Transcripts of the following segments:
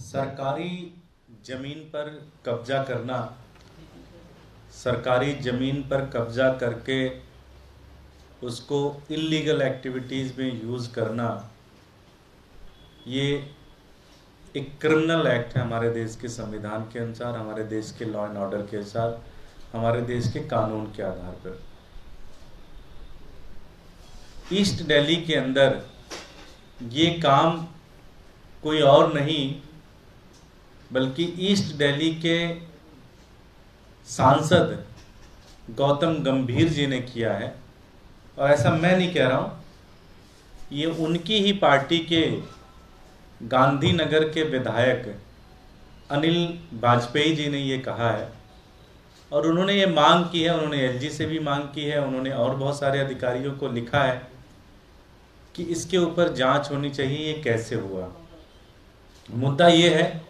सरकारी जमीन पर कब्जा करना, सरकारी जमीन पर कब्जा करके उसको इल्लीगल एक्टिविटीज़ में यूज़ करना, ये एक क्रिमिनल एक्ट है हमारे देश के संविधान के अनुसार, हमारे देश के लॉ एंड ऑर्डर के अनुसार, हमारे देश के कानून के आधार पर। ईस्ट दिल्ली के अंदर ये काम कोई और नहीं बल्कि ईस्ट दिल्ली के सांसद गौतम गंभीर जी ने किया है। और ऐसा मैं नहीं कह रहा हूँ, ये उनकी ही पार्टी के गांधीनगर के विधायक अनिल वाजपेयी जी ने ये कहा है। और उन्होंने ये मांग की है, उन्होंने एलजी से भी मांग की है, उन्होंने और बहुत सारे अधिकारियों को लिखा है कि इसके ऊपर जांच होनी चाहिए, ये कैसे हुआ। मुद्दा ये है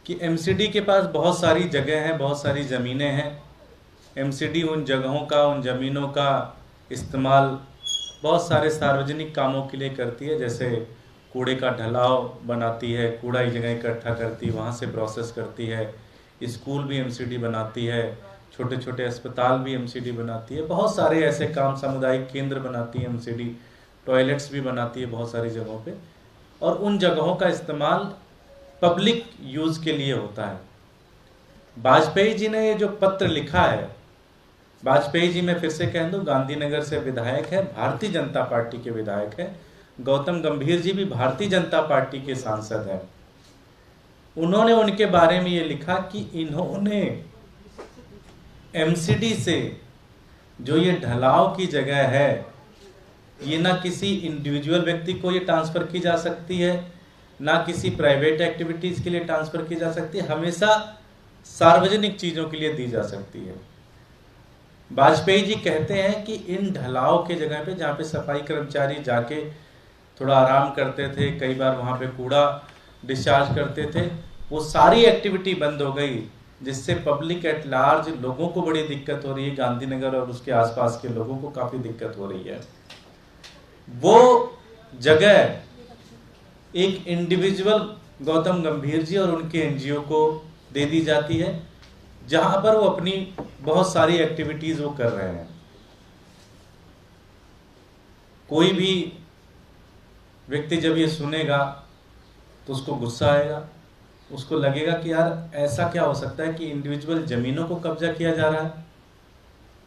कि एमसीडी के पास बहुत सारी जगह हैं, बहुत सारी ज़मीनें हैं। एमसीडी उन जगहों का, उन ज़मीनों का इस्तेमाल बहुत सारे सार्वजनिक कामों के लिए करती है, जैसे कूड़े का ढलाव बनाती है, कूड़ा एक जगह इकट्ठा करती है, वहाँ से प्रोसेस करती है। स्कूल भी एमसीडी बनाती है, छोटे छोटे अस्पताल भी एमसीडी बनाती है, बहुत सारे ऐसे काम, सामुदायिक केंद्र बनाती है एमसीडी, टॉयलेट्स भी बनाती है बहुत सारी जगहों पे। और उन जगहों का इस्तेमाल पब्लिक यूज़ के लिए होता है। वाजपेयी जी ने ये जो पत्र लिखा है, वाजपेयी जी मैं फिर से कह दूं, गांधीनगर से विधायक है, भारतीय जनता पार्टी के विधायक है। गौतम गंभीर जी भी भारतीय जनता पार्टी के सांसद हैं। उन्होंने उनके बारे में ये लिखा कि इन्होंने एमसीडी से जो ये ढलाव की जगह है, ये ना किसी इंडिविजुअल व्यक्ति को ये ट्रांसफ़र की जा सकती है, ना किसी प्राइवेट एक्टिविटीज़ के लिए ट्रांसफ़र की जा सकती है, हमेशा सार्वजनिक चीज़ों के लिए दी जा सकती है। वाजपेयी जी कहते हैं कि इन ढलाव के जगह पे, जहाँ पे सफाई कर्मचारी जाके थोड़ा आराम करते थे, कई बार वहाँ पे कूड़ा डिस्चार्ज करते थे, वो सारी एक्टिविटी बंद हो गई, जिससे पब्लिक एट लार्ज, लोगों को बड़ी दिक्कत हो रही है। गांधीनगर और उसके आसपास के लोगों को काफ़ी दिक्कत हो रही है। वो जगह एक इंडिविजुअल गौतम गंभीर जी और उनके एनजीओ को दे दी जाती है, जहां पर वो अपनी बहुत सारी एक्टिविटीज वो कर रहे हैं। कोई भी व्यक्ति जब ये सुनेगा तो उसको गुस्सा आएगा, उसको लगेगा कि यार ऐसा क्या हो सकता है कि इंडिविजुअल जमीनों को कब्जा किया जा रहा है।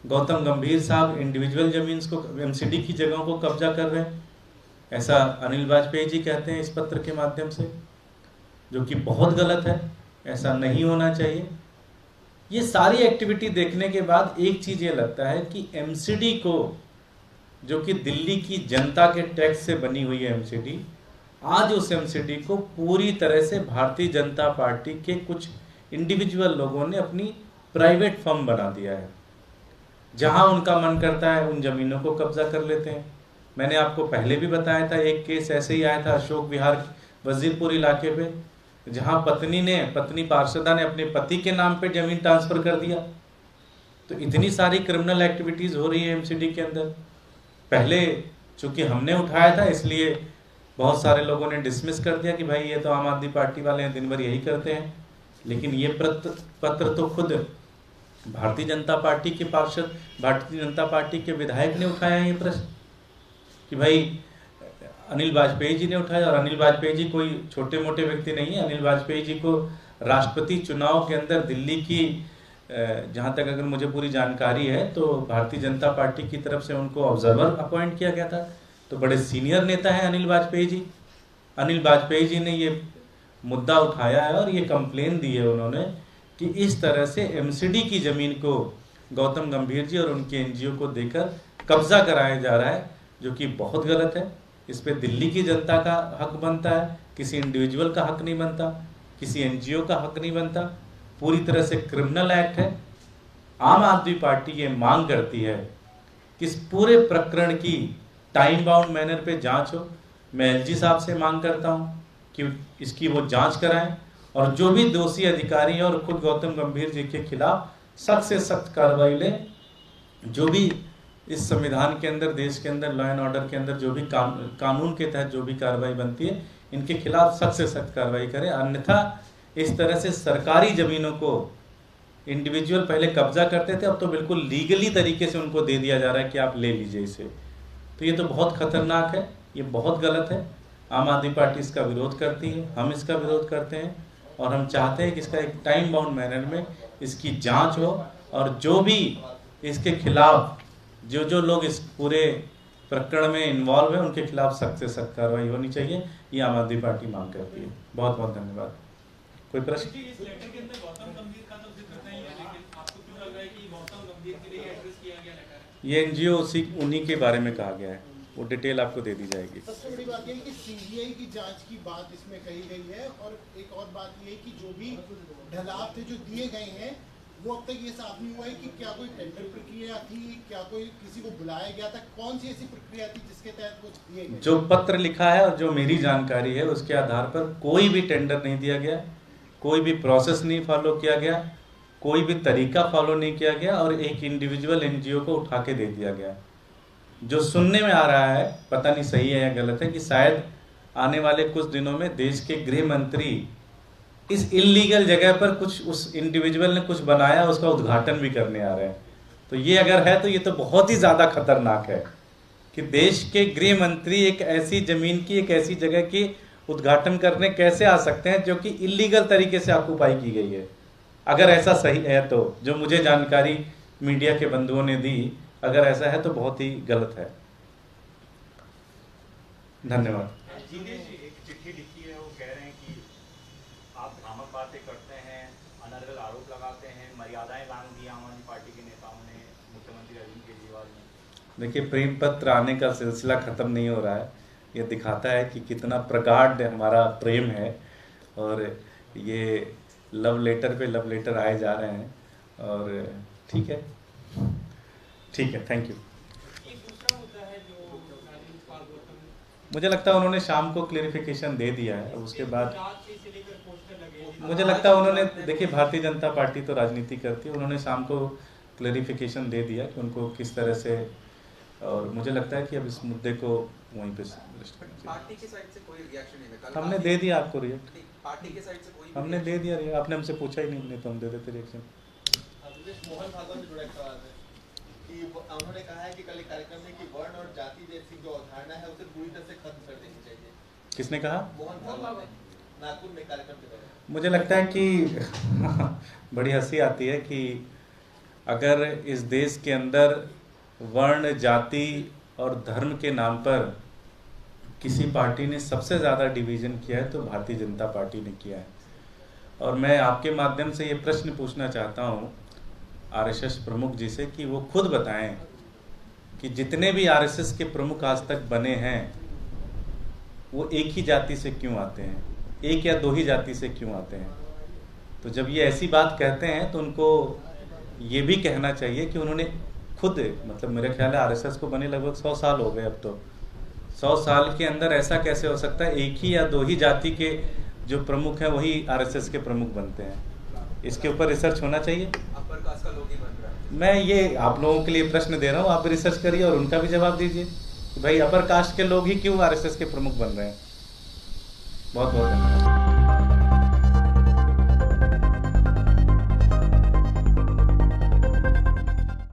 गौतम गंभीर साहब इंडिविजुअल जमीन को, एमसीडी की जगहों को कब्जा कर रहे हैं, ऐसा अनिल वाजपेयी जी कहते हैं इस पत्र के माध्यम से, जो कि बहुत गलत है, ऐसा नहीं होना चाहिए। ये सारी एक्टिविटी देखने के बाद एक चीज़ ये लगता है कि एमसीडी को, जो कि दिल्ली की जनता के टैक्स से बनी हुई है एमसीडी, आज उस एमसीडी को पूरी तरह से भारतीय जनता पार्टी के कुछ इंडिविजुअल लोगों ने अपनी प्राइवेट फर्म बना दिया है। जहां उनका मन करता है उन जमीनों को कब्जा कर लेते हैं। मैंने आपको पहले भी बताया था, एक केस ऐसे ही आया था अशोक विहार वजीरपुर इलाके पे, जहां पत्नी पार्षदा ने अपने पति के नाम पे जमीन ट्रांसफर कर दिया। तो इतनी सारी क्रिमिनल एक्टिविटीज हो रही है एमसीडी के अंदर। पहले चूंकि हमने उठाया था, इसलिए बहुत सारे लोगों ने डिसमिस कर दिया कि भाई ये तो आम आदमी पार्टी वाले हैं, दिन भर यही करते हैं। लेकिन ये पत्र तो खुद भारतीय जनता पार्टी के पार्षद, भारतीय जनता पार्टी के विधायक ने उठाया है ये प्रश्न कि भाई अनिल वाजपेयी जी ने उठाया। और अनिल वाजपेयी जी कोई छोटे मोटे व्यक्ति नहीं है। अनिल वाजपेयी जी को राष्ट्रपति चुनाव के अंदर दिल्ली की, जहाँ तक अगर मुझे पूरी जानकारी है, तो भारतीय जनता पार्टी की तरफ से उनको ऑब्जर्वर अपॉइंट किया गया था। तो बड़े सीनियर नेता हैं अनिल वाजपेयी जी। अनिल वाजपेयी जी ने ये मुद्दा उठाया है और ये कंप्लेन दी है उन्होंने कि इस तरह से एमसीडी की ज़मीन को गौतम गंभीर जी और उनके एनजीओ को देकर कब्जा कराया जा रहा है, जो कि बहुत गलत है। इस पे दिल्ली की जनता का हक बनता है, किसी इंडिविजुअल का हक नहीं बनता, किसी एनजीओ का हक नहीं बनता। पूरी तरह से क्रिमिनल एक्ट है। आम आदमी पार्टी ये मांग करती है कि इस पूरे प्रकरण की टाइम बाउंड मैनर पे जांच हो। मैं एलजी साहब से मांग करता हूं कि इसकी वो जांच कराएं और जो भी दोषी अधिकारी हैं और खुद गौतम गंभीर जी के खिलाफ सख्त से सख्त कार्रवाई लें। जो भी इस संविधान के अंदर, देश के अंदर, लॉ एंड ऑर्डर के अंदर जो भी कानून के तहत जो भी कार्रवाई बनती है, इनके खिलाफ सख्त से सख्त कार्रवाई करें, अन्यथा इस तरह से सरकारी ज़मीनों को इंडिविजुअल पहले कब्जा करते थे, अब तो बिल्कुल लीगली तरीके से उनको दे दिया जा रहा है कि आप ले लीजिए इसे। तो ये तो बहुत खतरनाक है, ये बहुत गलत है। आम आदमी पार्टी इसका विरोध करती है, हम इसका विरोध करते हैं और हम चाहते हैं कि इसका एक टाइम बाउंड मैनर में इसकी जांच हो और जो भी इसके खिलाफ जो लोग इस पूरे प्रकरण में इन्वॉल्व है उनके खिलाफ सख्त से सख्त कार्रवाई होनी चाहिए, ये आम आदमी पार्टी मांग करती है। बहुत बहुत धन्यवाद। कोई प्रश्न? इस लेटर के अंदर गौतम गंभीर का तो जिक्र नहीं है, लेकिन आपको क्यों लग रहा है कि गौतम गंभीर के लिए एड्रेस किया गया लेटर है? ये एनजीओ उन्हीं के बारे में कहा गया है, वो डिटेल आपको दे दी जाएगी। सबसे बड़ी बात यह है कि सीबीआई की जांच की बात इसमें कही गई है और एक और बात यह है कि जो भी ढलाव थे जो दिए गए हैं वो अब तक ये साफ नहीं हुआ है कि क्या कोई टेंडर प्रक्रिया थी, क्या कोई किसी को बुलाया गया था, कौन सी ऐसी प्रक्रिया थी जिसके तहत वो दिए गए? जो पत्र लिखा है और जो मेरी जानकारी है उसके आधार पर कोई भी टेंडर नहीं दिया गया, कोई भी प्रोसेस नहीं फॉलो किया गया, कोई भी तरीका फॉलो नहीं किया गया और एक इंडिविजुअल एनजीओ को उठा के दे दिया गया। जो सुनने में आ रहा है, पता नहीं सही है या गलत है, कि शायद आने वाले कुछ दिनों में देश के गृह मंत्री इस इलीगल जगह पर कुछ उस इंडिविजुअल ने कुछ बनाया उसका उद्घाटन भी करने आ रहे हैं। तो ये अगर है तो ये तो बहुत ही ज़्यादा खतरनाक है कि देश के गृह मंत्री एक ऐसी ज़मीन की एक ऐसी जगह की उद्घाटन करने कैसे आ सकते हैं जो कि इलीगल तरीके से ऑक्युपाई की गई है। अगर ऐसा सही है तो, जो मुझे जानकारी मीडिया के बंधुओं ने दी, अगर ऐसा है तो बहुत ही गलत है। धन्यवाद। एक चिट्ठी लिखी है, वो कह रहे हैं कि आप भ्रामक बातें करते हैं, अनर्गल आरोप लगाते हैं, मर्यादाएं लांघ दी आम आदमी पार्टी के नेताओं ने मुख्यमंत्री अरविंद केजरीवाल ने। देखिए, प्रेम पत्र आने का सिलसिला खत्म नहीं हो रहा है। ये दिखाता है कि कितना प्रगाढ़ हमारा प्रेम है और ये लव लेटर पे लव लेटर आए जा रहे हैं और ठीक है, ठीक है, थैंक यू। मुझे लगता है उन्होंने शाम को क्लेरिफिकेशन दे दिया है। उसके बाद मुझे लगता है उन्होंने, देखिए भारतीय जनता पार्टी तो राजनीति करती है, उन्होंने शाम को क्लेरिफिकेशन दे दिया कि उनको किस तरह से, और मुझे लगता है कि अब इस मुद्दे को वहीं पे पार्टी की साइड से कोई रिएक्शन नहीं है। हमने दे दिया आपको रिएक्ट, पार्टी की साइड से कोई हमने दे दिया रिएक्ट। आपने हमसे पूछा ही नहीं तो हम दे देते रिएक्शन। मोहन भागवत से जुड़ा एक सवाल है कि उन्होंने कहा है कि कल एक कार्यक्रम में कि वर्ण और जाति जैसी जो अवधारणा है उसे पूरी तरह से खत्म कर देनी चाहिए। किसने कहा? मोहन भागवत ने नागपुर में कार्यक्रम के दौरान। मुझे लगता है कि बड़ी हंसी आती है कि अगर इस देश के अंदर वर्ण, जाति और धर्म के नाम पर किसी पार्टी ने सबसे ज़्यादा डिवीज़न किया है तो भारतीय जनता पार्टी ने किया है। और मैं आपके माध्यम से ये प्रश्न पूछना चाहता हूँ आरएसएस प्रमुख जी से कि वो खुद बताएं कि जितने भी आरएसएस के प्रमुख आज तक बने हैं वो एक ही जाति से क्यों आते हैं, एक या दो ही जाति से क्यों आते हैं। तो जब ये ऐसी बात कहते हैं तो उनको ये भी कहना चाहिए कि उन्होंने खुद, मतलब मेरे ख्याल है आरएसएस को बने लगभग 100 साल हो गए। अब तो 100 साल के अंदर ऐसा कैसे हो सकता है एक ही या दो ही जाति के जो प्रमुख हैं वही आरएसएस के प्रमुख बनते हैं। इसके ऊपर रिसर्च होना चाहिए। अपर कास्ट का लोग ही बन रहा है। मैं ये आप लोगों के लिए प्रश्न दे रहा हूँ, आप भी रिसर्च करिए और उनका भी जवाब दीजिए कि भाई अपर कास्ट के लोग ही क्यों आरएसएस के प्रमुख बन रहे हैं। बहुत बहुत धन्यवाद।